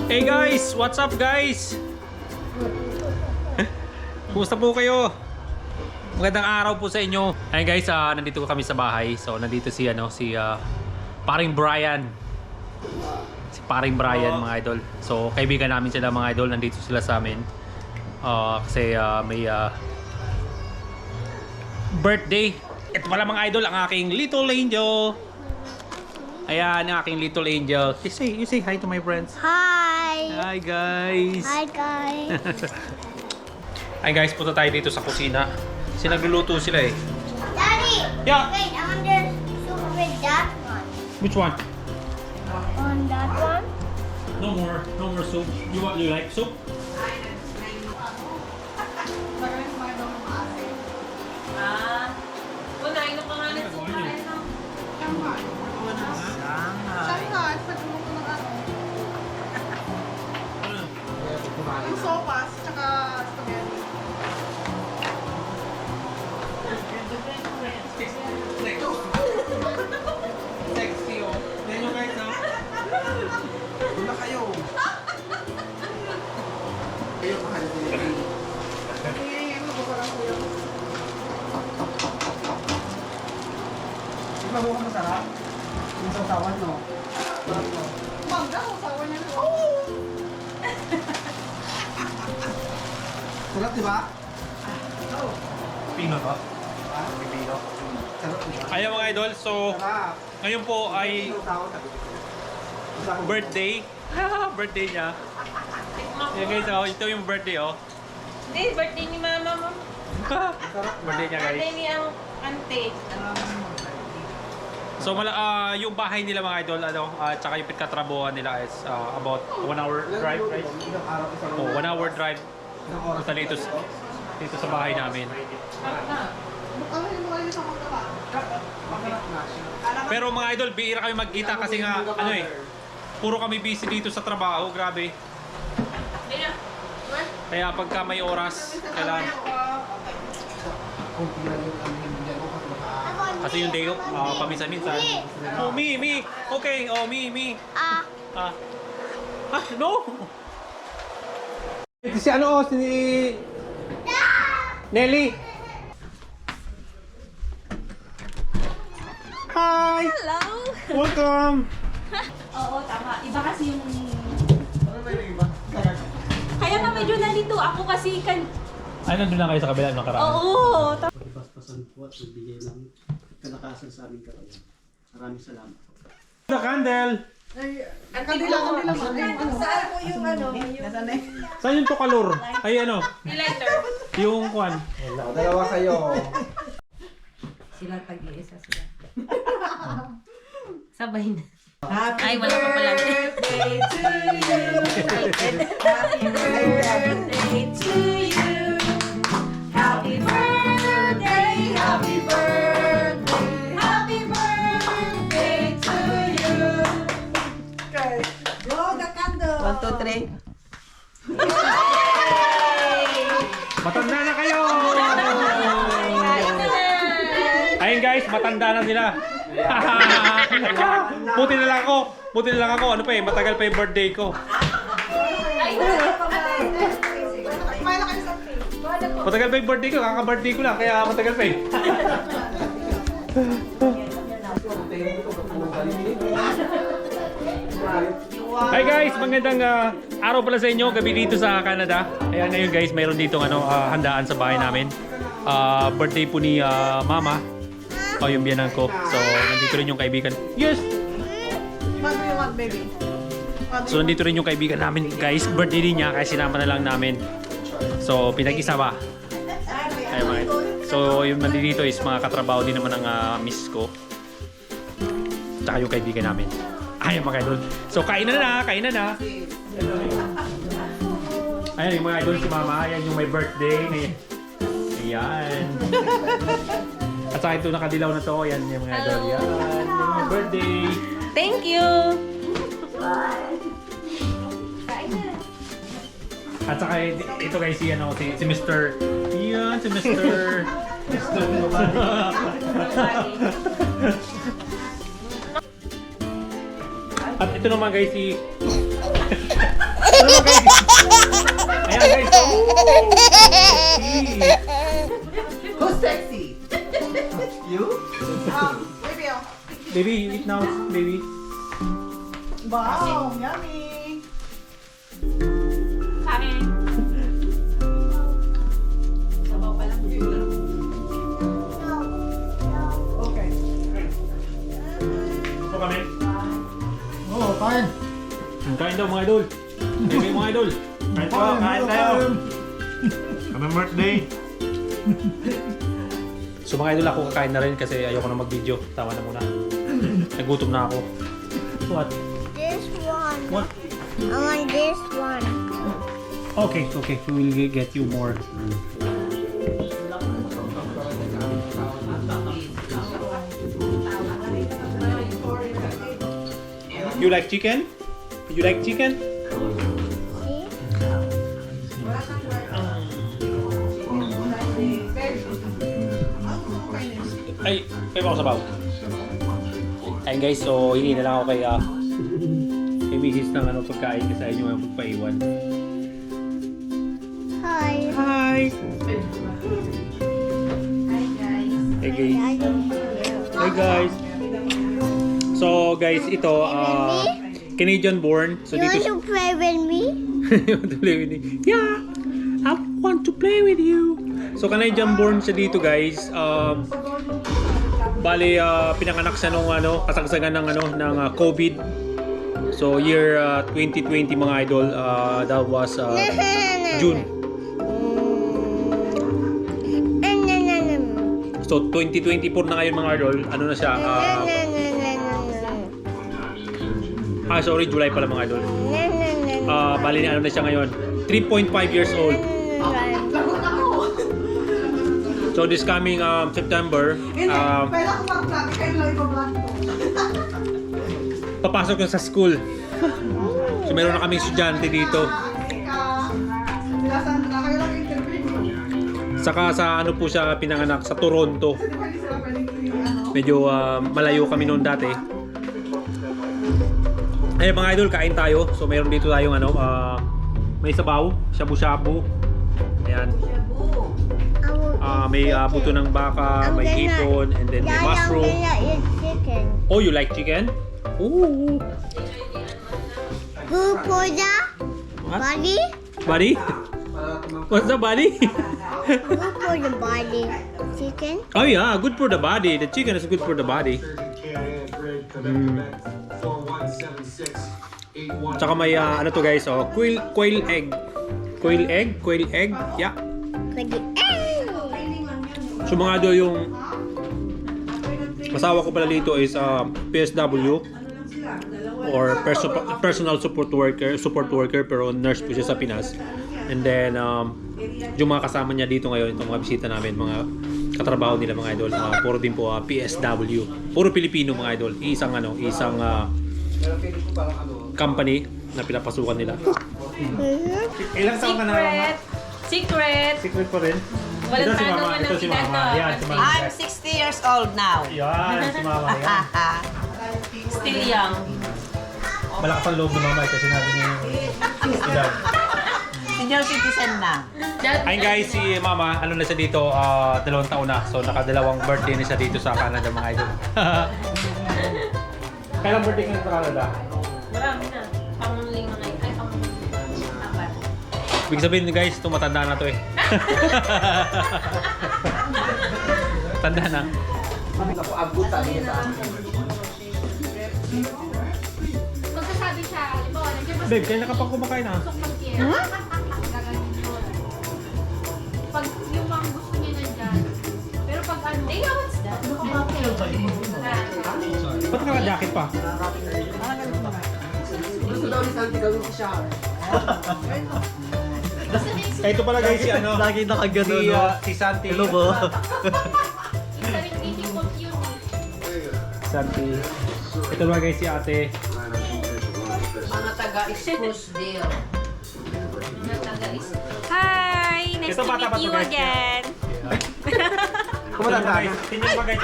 Hey guys! What's up guys? Kumusta po kayo? Magandang araw po sa inyo. Ayun guys, nandito kami sa bahay. So nandito si Paring Brian. Si Paring Brian mga idol. So kaibigan namin sila mga idol. Nandito sila sa amin. Kasi may birthday. Ito pala mga idol, ang aking little angel. Ayan, ang aking little angel. You say hi to my friends. Hi! Hi guys! Hi guys! Ay guys, punta tayo dito sa kusina. Kasi nagluluto sila eh. Daddy! Yeah. Wait, I want to soup with that one. Which one? On that one? No more soup. You like soup? Unahin ko nga nito. Yung sopas, tsaka spaghetti. Sexy oh. Tignan nyo guys oh. Wala kayo. Kayo, mahal ko yun. Ngayon mo ba parang kuya? Di ba buka masarap? Yung sausawan, no? Bangga, sausawan niya. Sarap, di ba? Pino ba? Pipino. Sarap, di ba? Ayan mga idol, so Sarap. ngayon po ay Sausawan, sabi ko. Sausawan. birthday. Birthday niya. Ayan guys, oh, ito yung birthday oh. Hindi, birthday ni mama mo. Birthday niya Birthday guys. ni ang ante. So yung bahay nila mga idol, tsaka yung pinagkatrabuhan nila is about 1 hour drive, right? Isang araw, isang Oh, 1 hour drive. isang oras. Punta dito sa bahay namin. Pero mga idol, bihira kami magkita kasi nga puro kami busy dito sa trabaho, grabe. Kaya pagka may oras, kailangan. Kasi yung day off, paminsan-minsan. Oh, me. Okay, oh, me. No! Si Nelly. Hi! Hello! Welcome! Oo, tama. Iba kasi yung... Kaya ka medyo nalito. Ako kasi Ay, nandun lang kayo sa kabila ng nakaraan. Oo! Pagpaspasan po at magbigay ng kalakasan sa aming katawan. Maraming salamat. The candle! Kandila. Saan po yung ano? Saan yung tukalor? Ay Lighter. yung kwan. Dalawa kayo. Sila tag-iisa sila. Sabay na. Ay, wala pa pala. birthday to you. Happy birthday to you. Happy birthday, happy birthday, happy birthday to you. Okay. Blow the candle. 1, 2, 3. Matanda na kayo! Ayun guys, matanda na sila. Buti na lang ako. Ano pa matagal pa yung birthday ko. Matagal pa yung birthday ko, kaka-birthday ko lang, kaya matagal pa Hi guys, magandang araw pala sa inyo, gabi dito sa Canada. Ayan ngayon guys, mayroon dito handaan sa bahay namin. Birthday po ni Mama. Yung Byanan ko. So, nandito rin yung kaibigan. Yes! What do you want, baby? So, nandito rin yung kaibigan namin guys. Birthday din niya, kaya sinama na lang namin. So, pinag-isa ba? Ayun mga ito. So, yung nandito is mga katrabaho din naman ng miss ko. Tsaka yung kaibigan namin. Ayun mga idol. So, kainan na. Ayan yung mga idol si Mama. Ayan yung may birthday. Ayan. At saka ito nakadilaw na to. Ayan yung mga idol. Ayan yung may birthday. Thank you. At saka ito guys si Mr. Yan, si Mr. At ito naman guys si Who's sexy? You? Baby, oh. Baby, you eat now, baby. Wow, yummy. Kain. Sabaw pa lang. Okay. Ito kami. Oo, kain. Kain daw mga idol. Baby mga idol. Kain po, kain tayo. Kami birthday. So mga idol, ako kakain na rin kasi ayoko na mag-video. Tama na muna. Nagutom na ako. What? This one. What? I want this one. Okay, okay. We will get you more. You like chicken? You like chicken? See? Ay, kayo ba ako sabaw? Ayun guys, so hindi na lang ako kay Mrs. ng pagkain kasi ayaw nyo yung pagpaiwan. Hi. Hi! Hey guys. Hey guys. So guys, ito Canadian born. So You dito want to play with me? You want to play with me? Yeah! I want to play with you! So Canadian born siya dito guys. Bali pinanganak siya nung kasagsagan ng COVID. So year 2020 mga idol, that was June. So 2024 na ngayon mga idol, ano na siya? Sorry, July pala mga idol. Bali na ano na siya ngayon? 3.5 years old. So this coming September, Pwede ako mag-vlog. Kayo lang ipa-vlog ko. papasok na sa school. So meron na kaming estudyante dito. Sila kayo lang interview. Saka sa ano po siya pinanganak sa Toronto. Di ba hindi sila pwedeng Medyo malayo kami noon dati. Ayun mga idol, kain tayo. So meron dito tayong may sabaw, shabu-shabu. Ayan. May buto ng baka, may hipon, and then may mushroom. I'm gonna eat chicken. Oh, you like chicken? Ooh. Good for the What? body. Buddy? What's the body? Good for the body. Chicken. Oh yeah, good for the body. The chicken is good for the body. Tsaka may ano to guys, quail egg. Quail egg, yeah. Like the So mga idol, yung asawa ko pala dito is PSW or personal support worker pero nurse po siya sa Pinas. And then yung mga kasama niya dito ngayon, itong mga bisita namin, mga katrabaho nila mga idol, puro din po PSW. Puro Pilipino mga idol. Isang company na pinapasukan nila. Ilang taon ka na? Secret. Secret pa rin. Walang tanong Ito si Mama. Yan, si Mama. I'm 60 years old now. Yan, si Mama. Yan. Still young. Malakas ang loob ni Mama kasi sinabi niya yung edad. Senior citizen na. Ayun guys, si Mama, ano na siya dito, 2 taon na. So nakadalawang birthday na siya dito sa Canada mga idol. Kailang birthday ka sa Canada? Marami na. Pang-lima na. Ay, pang-apat. Ibig sabihin guys, tumatanda na to eh. Tanda na. Magsasabi siya, halimbawa, nandiyan ba Babe, kaya nakapang kumakain na. sa mag-care? Gaganin yun. Pag yung mga gusto niya nandyan. Pero pag ano, Hey, what's that? Ba't naka-jacket pa? Gusto daw ni Santi gawin si Sharon. Eh, ito pala guys si ano. Lagi nakagano, Si, no? si Santi. Hello po. isa rin difficult yun. Santi. Ito pala guys si ate. Mga taga-Scottsdale. Hi! Nice Ito to bata pa meet to, you guys. again. Kumata guys. Tingnan mo guys.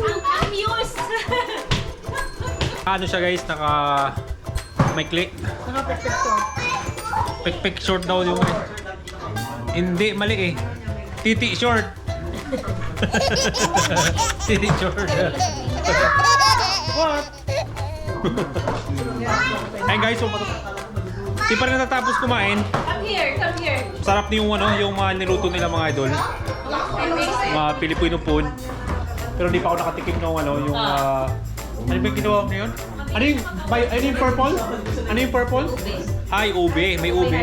Ang amuse! Ano siya guys, naka maikli. Pek short daw yung... Hindi, mali eh. Titi short. Titi short. What? Hey guys, so di pa rin natatapos kumain. Come here, come here. Sarap na yung ano, yung mga niluto nila mga idol. Mga Filipino food. Pero di pa ako nakatikim ng ano, yung ano ba yung ginawa mo yun? Ano yung purple? Ano yung purple? Ay, ube. May ube.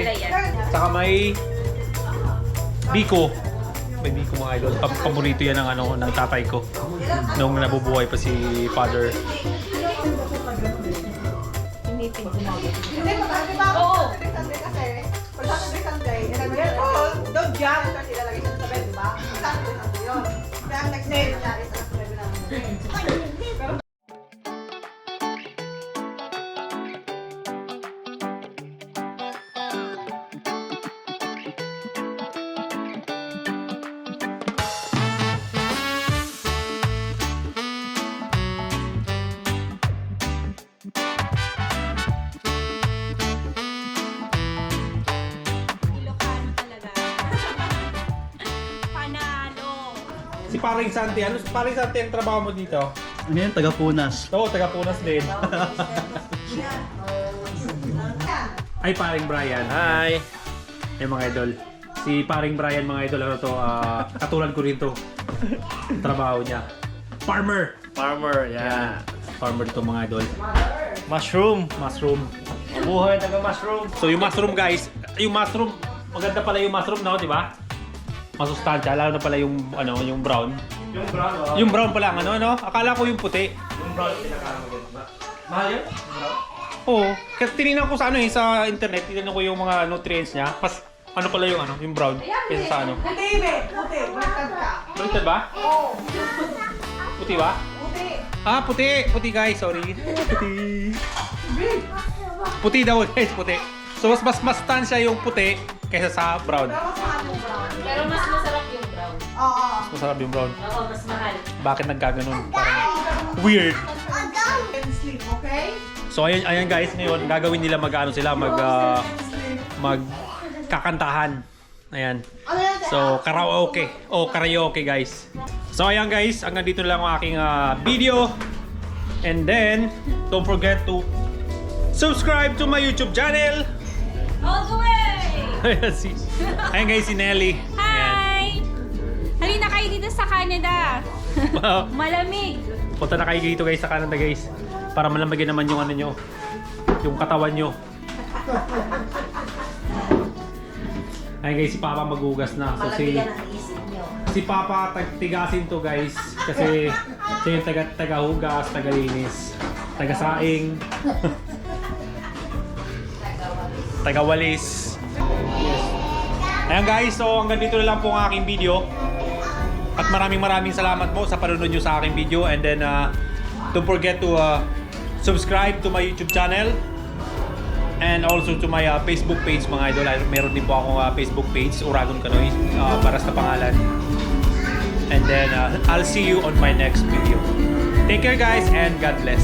Saka may biko. May biko mga idol. Paborito yan ng ano, ng tatay ko. Nung nabubuhay pa si father. Hindi, marami ba? Oo. Saturday kasi, pag Saturday, don't jam kasi ilalagay siya sa bed, di ba? Saturday yun. Kaya ang next day niya is Saturday namin. Ilocano talaga. Panalo. Si Paring Santi, ano si Paring Santi ang trabaho mo dito? Ano yan? Taga-Punas. Oo, taga-Punas din. Ay, Paring Brian. Hi! Ay, mga idol. Si Paring Brian, mga idol, ano to, katulad ko rin to. Trabaho niya. Farmer! Farmer, yeah. Farmer to, mga idol. Mushroom. Mushroom. Buhay, taga-mushroom. So, yung mushroom, guys, yung mushroom, maganda pala yung mushroom, no, di ba? Masustansya, lalo na pala yung, ano, yung brown. Yung brown, oh. Yung brown pala, ano? Akala ko yung puti. Yung brown, pinaka-maganda. Mahal yun? Yung brown? Oo. Kasi tinignan ko sa ano eh, sa internet, tinignan ko yung mga nutrients niya. Pas, ano pala yung ano, yung brown. Kesa sa ano. Puti, baliktad ka. Baliktad ba? Oo. Puti ba? Puti. Ah, puti. Puti guys, sorry. Puti. Puti daw guys, puti. So mas tansya yung puti kaysa sa brown. Pero mas mahal yung brown. Pero mas masarap yung brown. Oo. Mas masarap yung brown. Oo, mas mahal. Bakit nagkaganon? Parang weird. And sleep, okay? So ayan guys, ngayon gagawin nila mag-ano sila, mag kakantahan. Ayan. So karaoke. Oh, karaoke guys. So ayan guys, hanggang dito na lang ang aking video. And then don't forget to subscribe to my YouTube channel. All the way! Ayan guys, si Nelly. Ayan. Hi! Halina kayo dito sa Canada. Malamig. Punta na kayo dito guys sa Canada guys. Para malamagin naman yung ano nyo. Yung katawan nyo. Ayan guys, si Papa maghugas na. So si Papa tigasin to guys. Kasi siya yung taga-hugas, taga-linis, taga-saing, taga-walis. Ayan guys, so hanggang dito na lang po ang aking video. At maraming salamat po sa panonood nyo sa aking video. And then don't forget to subscribe to my YouTube channel. And also to my Facebook page mga idol. Meron din po akong Facebook page, Uragon Kanoy, para sa pangalan. And then I'll see you on my next video. Take care guys and God bless.